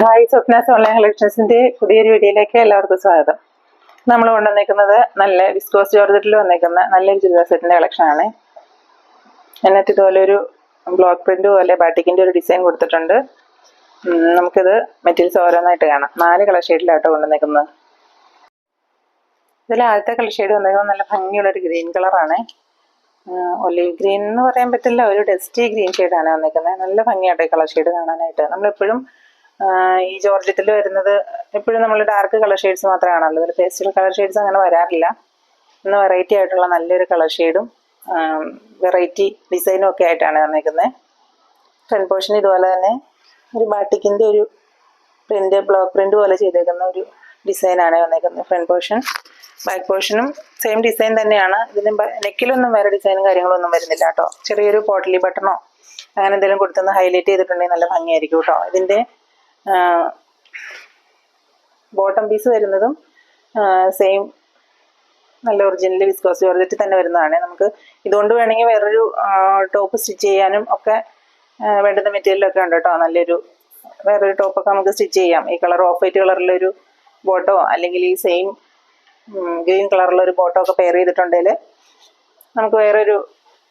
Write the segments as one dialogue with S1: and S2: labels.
S1: Hi, Swapna's online കളക്ഷൻസിന്റെ പുതിയൊരു വീഡിയോയിലേക്ക് എല്ലാവർക്കും സ്വാഗതം. നമ്മൾ കൊണ്ടുവന്നേക്കുന്നത് നല്ല വിസ്കോസ് ജോർജറ്റിൽ വന്നേക്കുന്ന നല്ലൊരു ചുരിദാർ സെറ്റിന്റെ കളക്ഷൻ ആണ്. അതിനകത്ത് ഇതുപോലെ ഒരു ബ്ലോക്ക് പ്രിന്റ് പോലെ ബാട്ടിക്കിന്റെ ഒരു ഡിസൈൻ കൊടുത്തിട്ടുണ്ട്. നമുക്കിത് മെറ്റീരിയൽസ് ഓരോന്നായിട്ട് കാണാം. 4 കളർ ഷെയ്ഡിലാട്ടോ കൊണ്ടുവന്നേക്കുന്നത്. ഇതിൽ ആദ്യത്തെ കളർ ഷെയ്ഡ് വന്നേക്കുന്നത് നല്ല ഭംഗിയുള്ളൊരു ഗ്രീൻ കളറാണ്. ഒലീവ് ഗ്രീൻ എന്ന് പറയാൻ പറ്റില്ല, ഒരു ഡസ്റ്റി ഗ്രീൻ ഷെയ്ഡാണ് വന്നേക്കുന്നത്. നല്ല ഭംഗിയായിട്ട് കളർ ഷെയ്ഡ് കാണാനായിട്ട്. നമ്മളെപ്പോഴും ഈ ജോർജറ്റിൽ വരുന്നത് എപ്പോഴും നമ്മൾ ഡാർക്ക് കളർ ഷെയ്ഡ്സ് മാത്രമേ കാണുള്ളൂ. ഇതിൽ പേസ്റ്റൽ കളർ ഷെയ്ഡ്സ് അങ്ങനെ വരാറില്ല. ഇന്ന് വെറൈറ്റി ആയിട്ടുള്ള നല്ലൊരു കളർ ഷെയ്ഡും വെറൈറ്റി ഡിസൈനും ഒക്കെ ആയിട്ടാണ് വന്നേക്കുന്നത്. ഫ്രണ്ട് പോർഷൻ ഇതുപോലെ തന്നെ ഒരു ബാട്ടിക്കിൻ്റെ ഒരു പ്രിന്റ്, ബ്ലോക്ക് പ്രിന്റ് പോലെ ചെയ്തേക്കുന്ന ഒരു ഡിസൈനാണ് വന്നേക്കുന്നത് ഫ്രണ്ട് പോർഷൻ. ബാക്ക് പോർഷനും സെയിം ഡിസൈൻ തന്നെയാണ്. ഇതിന് നെക്കിലൊന്നും വേറെ ഡിസൈനും കാര്യങ്ങളൊന്നും വരുന്നില്ല കേട്ടോ. ചെറിയൊരു പോട്ടലി ബട്ടണോ അങ്ങനെ എന്തെങ്കിലും കൊടുത്തൊന്ന് ഹൈലൈറ്റ് ചെയ്തിട്ടുണ്ടെങ്കിൽ നല്ല ഭംഗിയായിരിക്കും കേട്ടോ. ഇതിൻ്റെ ബോട്ടം പീസ് വരുന്നതും സെയിം നല്ല ഒറിജിനൽ വിസ്കോസ് ജോർജറ്റ് തന്നെ വരുന്നതാണ്. നമുക്ക് ഇതുകൊണ്ട് വേണമെങ്കിൽ വേറൊരു ടോപ്പ് സ്റ്റിച്ച് ചെയ്യാനും ഒക്കെ വേണ്ടുന്ന മെറ്റീരിയലൊക്കെ ഉണ്ട് കേട്ടോ. നല്ലൊരു വേറൊരു ടോപ്പൊക്കെ നമുക്ക് സ്റ്റിച്ച് ചെയ്യാം. ഈ കളർ ഓഫ് വൈറ്റ് കളറിലൊരു ബോട്ടോ അല്ലെങ്കിൽ ഈ സെയിം ഗ്രീൻ കളറിലൊരു ബോട്ടോ ഒക്കെ പെയർ ചെയ്തിട്ടുണ്ടെങ്കിൽ നമുക്ക് വേറൊരു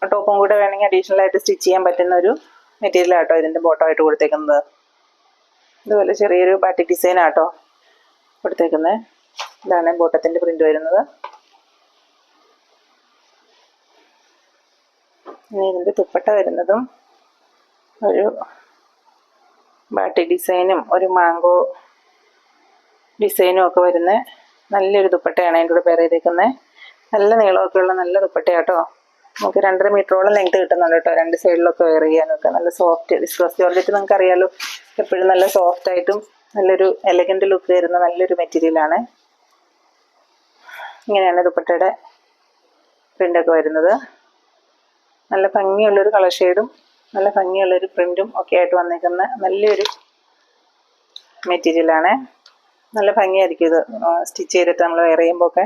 S1: ടോപ്പും കൂടെ വേണമെങ്കിൽ അഡീഷണൽ ആയിട്ട് സ്റ്റിച്ച് ചെയ്യാൻ പറ്റുന്ന ഒരു മെറ്റീരിയൽ ആട്ടോ ഇതിൻ്റെ ബോട്ടോ ആയിട്ട് കൊടുത്തേക്കുന്നത്. ഇതുപോലെ ചെറിയൊരു ബാറ്റിക് ഡിസൈൻ ആട്ടോ കൊടുത്തേക്കുന്നത്. ഇതാണ് ബോട്ടത്തിൻ്റെ പ്രിന്റ് വരുന്നത്. ഇനി ഇതിൻ്റെ ദുപ്പട്ട വരുന്നതും ഒരു ബാറ്റിക് ഡിസൈനും ഒരു മാംഗോ ഡിസൈനും ഒക്കെ വരുന്ന നല്ലൊരു ദുപ്പട്ടയാണ് അതിൻ്റെ കൂടെ പെയർ ചെയ്തേക്കുന്നത്. നല്ല നീളമൊക്കെ ഉള്ള നല്ല ദുപ്പട്ടയാട്ടോ. നമുക്ക് 2.5 മീറ്ററോളം ലെങ്ത് കിട്ടുന്നുണ്ട് കേട്ടോ. 2 സൈഡിലൊക്കെ വെയർ ചെയ്യാനൊക്കെ നല്ല സോഫ്റ്റ് വിസ്കോസ് ജോർജറ്റ് നിങ്ങൾക്ക് അറിയാലോ, എപ്പോഴും നല്ല സോഫ്റ്റ് ആയിട്ടും നല്ലൊരു എലഗന്റ് ലുക്ക് വരുന്ന നല്ലൊരു മെറ്റീരിയലാണ്. ഇങ്ങനെയാണ് ദുപ്പട്ടയുടെ പ്രിൻ്റൊക്കെ വരുന്നത്. നല്ല ഭംഗിയുള്ളൊരു കളർ ഷെയ്ഡും നല്ല ഭംഗിയുള്ളൊരു പ്രിൻറ്റും ഒക്കെ ആയിട്ട് വന്നിരിക്കുന്ന നല്ലൊരു മെറ്റീരിയലാണ്. നല്ല ഭംഗിയായിരിക്കും ഇത് സ്റ്റിച്ച് ചെയ്തിട്ട് നമ്മൾ വെയർ ചെയ്യുമ്പോൾ ഒക്കെ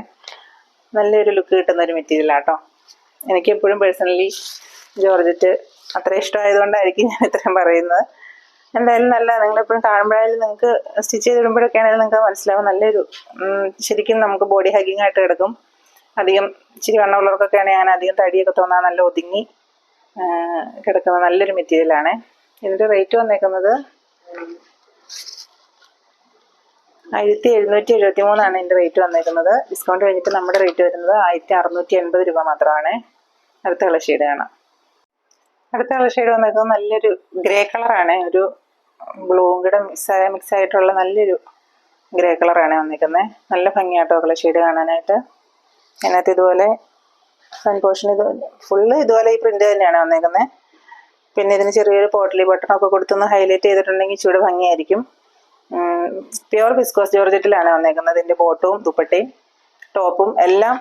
S1: നല്ലൊരു ലുക്ക് കിട്ടുന്ന ഒരു മെറ്റീരിയലാട്ടോ. എനിക്ക് എപ്പോഴും പേഴ്സണലി ജോർജറ്റ് അത്ര ഇഷ്ടമായതുകൊണ്ടായിരിക്കും ഞാൻ ഇത്രയും പറയുന്നത്. എന്തായാലും നല്ല, നിങ്ങളെപ്പോഴും കാണുമ്പോഴായാലും നിങ്ങൾക്ക് സ്റ്റിച്ച് ചെയ്തിടുമ്പോഴൊക്കെ ആണെങ്കിലും നിങ്ങൾക്ക് മനസ്സിലാവും. നല്ലൊരു ശരിക്കും നമുക്ക് ബോഡി ഹഗ്ഗിങ് ആയിട്ട് കിടക്കും. അധികം ഇച്ചിരി വണ്ണമുള്ളവർക്കൊക്കെ ആണെങ്കിൽ ഞാൻ അധികം തടിയൊക്കെ തോന്നാൻ നല്ല ഒതുങ്ങി കിടക്കുന്ന നല്ലൊരു മെറ്റീരിയലാണ്. ഇതിൻ്റെ റേറ്റ് വന്നേക്കുന്നത് 1773 ഇതിൻ്റെ റേറ്റ് വന്നേക്കുന്നത്. ഡിസ്കൗണ്ട് കഴിഞ്ഞിട്ട് നമ്മുടെ റേറ്റ് വരുന്നത് 1680 രൂപ മാത്രമാണ്. അടുത്ത കളർ ഷെയ്ഡ് കാണാം. അടുത്ത കളർ ഷെയ്ഡ് വന്നേക്കുന്നത് നല്ലൊരു ഗ്രേ കളറാണ്. ഒരു ബ്ലൂവും കൂടെ മിക്സ് ആയിട്ടുള്ള നല്ലൊരു ഗ്രേ കളറാണ് വന്നേക്കുന്നത്. നല്ല ഭംഗിയാട്ടോ കളർ ഷെയ്ഡ് കാണാനായിട്ട്. അതിനകത്ത് ഇതുപോലെ ഫ്രണ്ട് പോർഷൻ ഫുള്ള് ഇതുപോലെ ഈ പ്രിന്റ് തന്നെയാണ് വന്നേക്കുന്നത്. പിന്നെ ഇതിന് ചെറിയൊരു പോട്ടലി ബട്ടണൊക്കെ കൊടുത്തൊന്ന് ഹൈലൈറ്റ് ചെയ്തിട്ടുണ്ടെങ്കിൽ ഇച്ചിരി ഭംഗിയായിരിക്കും. പ്യുവർ വിസ്കോസ് ജോർജറ്റിലാണ് വന്നേക്കുന്നത്. ഇതിൻ്റെ ബോട്ടവും ദുപ്പട്ടയും ടോപ്പും എല്ലാം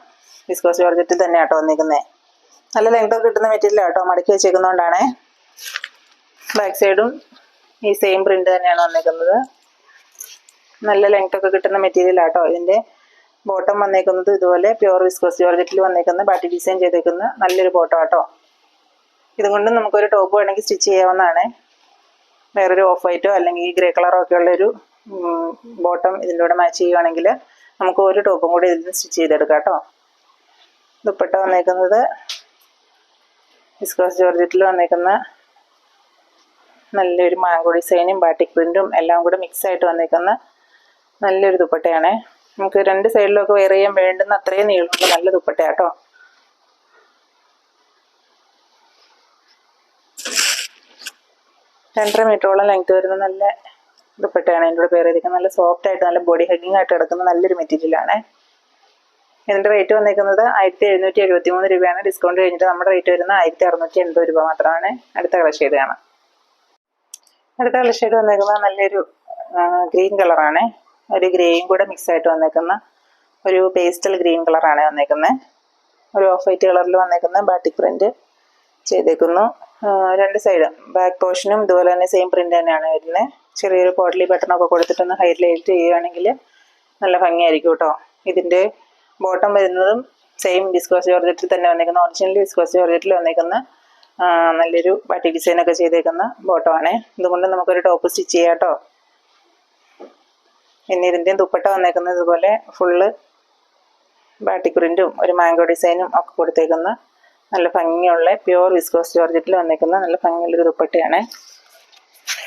S1: വിസ്കോസ് ജോർജറ്റിൽ തന്നെയാട്ടോ വന്നേക്കുന്നത്. നല്ല ലെങ്ത്തൊക്കെ കിട്ടുന്ന മെറ്റീരിയൽ ആട്ടോ, മടക്കി വെച്ചേക്കുന്നതുകൊണ്ടാണ്. ബാക്ക് സൈഡും ഈ സെയിം പ്രിന്റ് തന്നെയാണ് വന്നേക്കുന്നത്. നല്ല ലെങ്ത്തൊക്കെ കിട്ടുന്ന മെറ്റീരിയൽ ആട്ടോ. ഇതിൻ്റെ ബോട്ടം വന്നേക്കുന്നത് ഇതുപോലെ പ്യുവർ വിസ്കോസ് ജോർജറ്റിൽ വന്നേക്കുന്ന ബാറ്റി ഡിസൈൻ ചെയ്തേക്കുന്ന നല്ലൊരു ബോട്ടം ആട്ടോ. ഇതുകൊണ്ട് നമുക്കൊരു ടോപ്പ് വേണമെങ്കിൽ സ്റ്റിച്ച് ചെയ്യാവുന്നതാണ്. വേറൊരു ഓഫ് വൈറ്റോ അല്ലെങ്കിൽ ഗ്രേ കളറോ ഒക്കെ ഉള്ളൊരു ബോട്ടം ഇതിൻ്റെ കൂടെ മാച്ച് ചെയ്യുവാണെങ്കിൽ നമുക്ക് ഒരു ടോപ്പും കൂടി ഇതിൽ സ്റ്റിച്ച് ചെയ്തെടുക്കാം കേട്ടോ. ദുപ്പട്ട വന്നേക്കുന്നത് വിസ്കോസ് ജോർജറ്റിൽ വന്നേക്കുന്ന നല്ലൊരു മാംഗോ ഡിസൈനും ബാറ്റിക് പ്രിൻറ്റും എല്ലാം കൂടെ മിക്സ് ആയിട്ട് വന്നേക്കുന്ന നല്ലൊരു ദുപ്പട്ടയാണ്. നമുക്ക് 2 സൈഡിലൊക്കെ വെയർ ചെയ്യാൻ വേണ്ടുന്ന അത്രയും നീളമുള്ള നല്ല ദുപ്പട്ടയാട്ടോ. രണ്ടര മീറ്ററോളം ലെങ്ത് വരുന്ന നല്ല ദുപ്പട്ടയാണ് ഇതിൻ്റെ കൂടെ പെയർ ചെയ്തിരിക്കുന്നത്. നല്ല സോഫ്റ്റ് ആയിട്ട് നല്ല ബോഡി ഹഗ്ഗിങ് ആയിട്ട് കിടക്കുന്ന നല്ലൊരു മെറ്റീരിയലാണ്. ഇതിൻ്റെ റേറ്റ് വന്നേക്കുന്നത് 1773 രൂപയാണ്. ഡിസ്കൗണ്ട് കഴിഞ്ഞിട്ട് നമ്മുടെ റേറ്റ് വരുന്നത് 1680 രൂപ മാത്രമാണ്. അടുത്ത കളർ ഷെയ്ഡ് കാണാം. അടുത്ത കളർ ഷെയ്ഡ് വന്നേക്കുന്നത് നല്ലൊരു ഗ്രീൻ കളറാണ്. ഒരു ഗ്രേയും കൂടെ മിക്സ് ആയിട്ട് വന്നേക്കുന്ന ഒരു പേസ്റ്റൽ ഗ്രീൻ കളറാണ് വന്നേക്കുന്നത്. ഒരു ഓഫ് വൈറ്റ് കളറിൽ വന്നേക്കുന്ന ബാറ്റിക് പ്രിന്റ് ചെയ്തേക്കുന്നു. 2 സൈഡും ബാക്ക് പോർഷനും ഇതുപോലെ തന്നെ സെയിം പ്രിന്റ് തന്നെയാണ് വരുന്നത്. ചെറിയൊരു പോട്ടലി ബട്ടണൊക്കെ കൊടുത്തിട്ടൊന്ന് ഹൈലൈറ്റ് ചെയ്യുകയാണെങ്കിൽ നല്ല ഭംഗിയായിരിക്കും കേട്ടോ. ഇതിൻ്റെ ബോട്ടം വരുന്നതും സെയിം വിസ്കോസ് ജോർജറ്റിൽ തന്നെ വന്നേക്കുന്ന ഒറിജിനൽ വിസ്കോസ് ജോർജറ്റിൽ വന്നേക്കുന്ന നല്ലൊരു ബാറ്റി ഡിസൈനൊക്കെ ചെയ്തേക്കുന്ന ബോട്ടമാണ്. ഇതുകൊണ്ട് നമുക്കൊരു ടോപ്പ് സ്റ്റിച്ച് ചെയ്യാം കേട്ടോ. പിന്നെ ഇതിൻ്റെയും ദുപ്പട്ട വന്നേക്കുന്നത് ഇതുപോലെ ഫുള്ള് ബാട്ടിക് പ്രിൻറ്റും ഒരു മാംഗോ ഡിസൈനും ഒക്കെ കൊടുത്തേക്കുന്ന നല്ല ഭംഗിയുള്ള പ്യുവർ വിസ്കോസ് ജോർജറ്റിൽ വന്നേക്കുന്ന നല്ല ഭംഗിയുള്ളൊരു ദുപ്പട്ടയാണ്.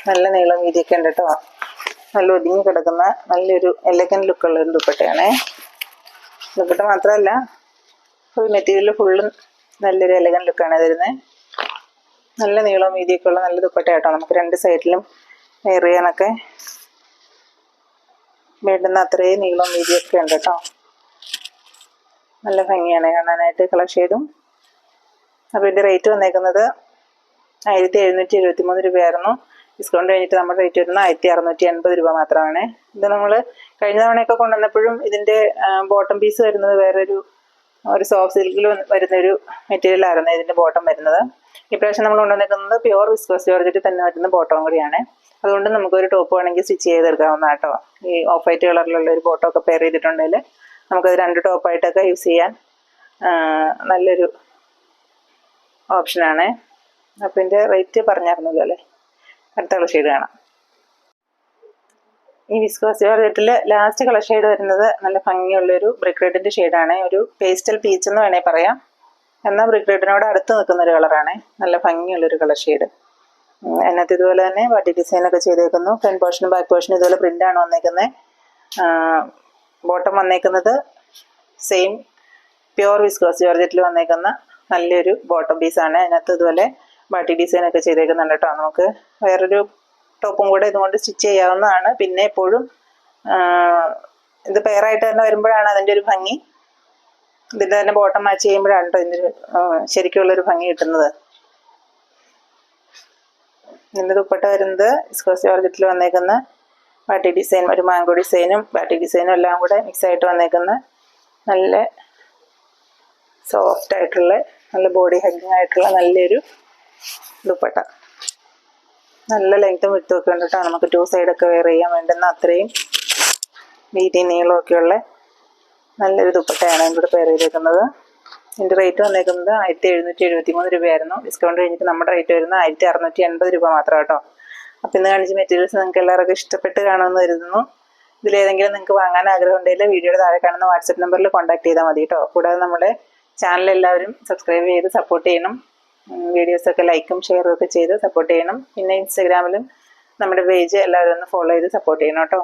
S1: നല്ല നീളം വീതിയൊക്കെ ഉണ്ട് കേട്ടോ. നല്ല ഒതുങ്ങി കിടക്കുന്ന നല്ലൊരു എലഗൻറ്റ് ലുക്കുള്ളൊരു ദുപ്പട്ടയാണ്. ദുപ്പട്ട മാത്രമല്ല ഫുൾ മെറ്റീരിയൽ ഫുള്ളും നല്ലൊരു എലഗൻറ്റ് ലുക്കാണ് തരുന്നത്. നല്ല നീളവും വീതിയൊക്കെ ഉള്ള നല്ല ദുപ്പട്ട കേട്ടോ. നമുക്ക് രണ്ട് സൈഡിലും വെയർ ചെയ്യാനൊക്കെ വേണ്ടുന്ന അത്രയും നീളവും വീതിയൊക്കെ ഉണ്ട് കേട്ടോ. നല്ല ഭംഗിയാണ് കാണാനായിട്ട് കളർ ഷെയ്ഡും. അപ്പോൾ ഇതിൻ്റെ റേറ്റ് വന്നേക്കുന്നത് 1773 രൂപയായിരുന്നു. ഡിസ്കൗണ്ട് കഴിഞ്ഞിട്ട് നമ്മുടെ റേറ്റ് വരുന്നത് 1680 രൂപ മാത്രമാണ്. ഇത് നമ്മൾ കഴിഞ്ഞ തവണയൊക്കെ കൊണ്ടുവന്നപ്പോഴും ഇതിൻ്റെ ബോട്ടം പീസ് വരുന്നത് വേറൊരു സോഫ്റ്റ് സിൽക്കിൽ വരുന്നൊരു മെറ്റീരിയലായിരുന്നു ഇതിൻ്റെ ബോട്ടം വരുന്നത്. ഇപ്രാവശ്യം നമ്മൾ കൊണ്ടുവന്നിരിക്കുന്നത് പ്യുവർ വിസ്കോസ് ജോർജറ്റ് തന്നെ വരുന്ന ബോട്ടം കൂടിയാണ്. അതുകൊണ്ട് നമുക്കൊരു ടോപ്പ് വേണമെങ്കിൽ സ്റ്റിച്ച് ചെയ്തെടുക്കാവുന്ന കേട്ടോ. ഈ ഓഫ് വൈറ്റ് കളറിലുള്ള ഒരു ബോട്ടമൊക്കെ പെയർ ചെയ്തിട്ടുണ്ടെങ്കിൽ നമുക്കത് 2 ടോപ്പായിട്ടൊക്കെ യൂസ് ചെയ്യാൻ നല്ലൊരു ഓപ്ഷനാണ്. അപ്പോൾ ഇതിൻ്റെ റേറ്റ് പറഞ്ഞായിരുന്നല്ലോ അല്ലേ. അടുത്ത കളർ ഷെയ്ഡ് കാണാം. ഈ വിസ്കോസ് ജോർജറ്റിൽ ലാസ്റ്റ് കളർ ഷെയ്ഡ് വരുന്നത് നല്ല ഭംഗിയുള്ളൊരു ബ്രിക്ക് റെഡിൻ്റെ ഷെയ്ഡാണ്. ഒരു പേസ്റ്റൽ പീച്ച് എന്ന് വേണേൽ പറയാം. എന്നാൽ ബ്രിക്ക് റെഡിനോട് അടുത്ത് നിൽക്കുന്നൊരു കളറാണ്. നല്ല ഭംഗിയുള്ളൊരു കളർ ഷെയ്ഡ്. അതിനകത്ത് ഇതുപോലെ തന്നെ ബാട്ടി ഡിസൈനൊക്കെ ചെയ്തേക്കുന്നു. ഫ്രണ്ട് പോർഷനും ബാക്ക് പോർഷനും ഇതുപോലെ പ്രിൻ്റാണ് വന്നേക്കുന്നത്. ബോട്ടം വന്നേക്കുന്നത് സെയിം പ്യുവർ വിസ്കോസ് ജോർജറ്റിൽ വന്നേക്കുന്ന നല്ലൊരു ബോട്ടം പീസാണ്. അതിനകത്ത് ഇതുപോലെ ബാട്ടി ഡിസൈനൊക്കെ ചെയ്തേക്കുന്നുണ്ട് കേട്ടോ. നമുക്ക് വേറൊരു ടോപ്പും കൂടെ ഇതുകൊണ്ട് സ്റ്റിച്ച് ചെയ്യാവുന്നതാണ്. പിന്നെ എപ്പോഴും ഇത് പെയറായിട്ട് തന്നെ വരുമ്പോഴാണ് അതിൻ്റെ ഒരു ഭംഗി. ഇതിൻ്റെ തന്നെ ബോട്ടം മാച്ച് ചെയ്യുമ്പോഴാണ് കേട്ടോ ഇതിൻ്റെ ഒരു ശരിക്കുള്ളൊരു ഭംഗി കിട്ടുന്നത്. ഇതിൻ്റെ ദുപ്പട്ട വരുന്നത് വിസ്കോസ് ജോർജറ്റിൽ വന്നേക്കുന്ന ബാട്ടി ഡിസൈൻ, ഒരു മാംഗോ ഡിസൈനും ബാട്ടി ഡിസൈനും എല്ലാം കൂടെ മിക്സ് ആയിട്ട് വന്നേക്കുന്ന നല്ല സോഫ്റ്റ് ആയിട്ടുള്ള നല്ല ബോഡി ഹഗ്ഗിങ് ആയിട്ടുള്ള നല്ലൊരു ദുപ്പട്ട. നല്ല ലെങ്ത്തും വിട്ടും ഒക്കെ ഉണ്ട് കേട്ടോ. നമുക്ക് 2 സൈഡൊക്കെ വെയർ ചെയ്യാൻ വേണ്ടുന്ന അത്രയും വീതി നീളമൊക്കെയുള്ള നല്ലൊരു ദുപ്പട്ടയാണ് ഇതിലൂടെ പെയർ ചെയ്തേക്കുന്നത്. ഇതിൻ്റെ റേറ്റ് വന്നേക്കുന്നത് 1773 രൂപയായിരുന്നു. ഡിസ്കൗണ്ട് കഴിഞ്ഞിട്ട് നമ്മുടെ റേറ്റ് വരുന്നത് 1680 രൂപ മാത്രം കേട്ടോ. അപ്പോൾ ഇന്ന് കാണിച്ച മെറ്റീരിയൽസ് നിങ്ങൾക്ക് എല്ലാവർക്കും ഇഷ്ടപ്പെട്ട് കാണുമെന്ന് കരുതുന്നു. ഇതിലേതെങ്കിലും നിങ്ങൾക്ക് വാങ്ങാൻ ആഗ്രഹം ഉണ്ടെങ്കിൽ വീഡിയോയുടെ താഴെ കാണുന്ന വാട്സപ്പ് നമ്പറിൽ കോൺടാക്ട് ചെയ്താൽ മതി കേട്ടോ. കൂടാതെ നമ്മുടെ ചാനൽ എല്ലാവരും സബ്സ്ക്രൈബ് ചെയ്ത് സപ്പോർട്ട് ചെയ്യണം. വീഡിയോസൊക്കെ ലൈക്കും ഷെയറും ഒക്കെ ചെയ്ത് സപ്പോർട്ട് ചെയ്യണം. പിന്നെ ഇൻസ്റ്റാഗ്രാമിലും നമ്മുടെ പേജ് എല്ലാവരും ഒന്ന് ഫോളോ ചെയ്ത് സപ്പോർട്ട് ചെയ്യണം കേട്ടോ.